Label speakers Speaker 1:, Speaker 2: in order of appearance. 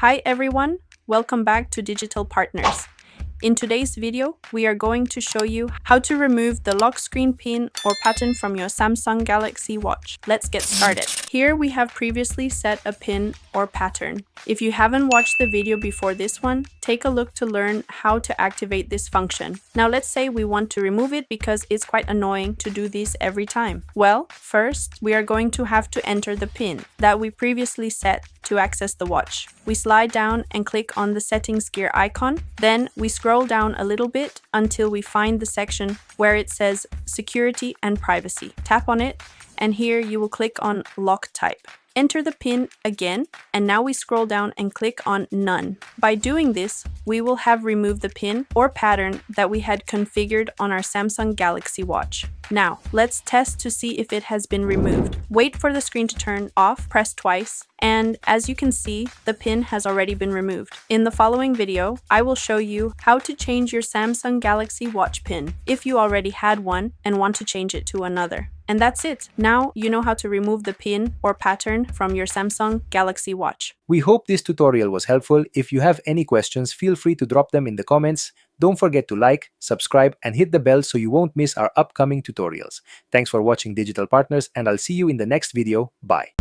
Speaker 1: Hi everyone, welcome back to Digital Partners. In today's video, we are going to show you how to remove the lock screen pin or pattern from your Samsung Galaxy Watch. Let's get started. Here we have previously set a pin or pattern. If you haven't watched the video before this one, take a look to learn how to activate this function. Now let's say we want to remove it because it's quite annoying to do this every time. Well, first we are going to have to enter the pin that we previously set to access the watch. We slide down and click on the settings gear icon. Then we scroll down a little bit until we find the section where it says security and privacy. Tap on it and here you will click on lock type. Enter the pin again, and now we scroll down and click on None. By doing this, we will have removed the pin or pattern that we had configured on our Samsung Galaxy Watch. Now, let's test to see if it has been removed. Wait for the screen to turn off, press twice, and as you can see, the pin has already been removed. In the following video, I will show you how to change your Samsung Galaxy Watch pin if you already had one and want to change it to another. And that's it. Now you know how to remove the pin or pattern from your Samsung Galaxy Watch.
Speaker 2: We hope this tutorial was helpful. If you have any questions, feel free to drop them in the comments. Don't forget to like, subscribe, and hit the bell so you won't miss our upcoming tutorials. Thanks for watching Digital Partners, and I'll see you in the next video. Bye.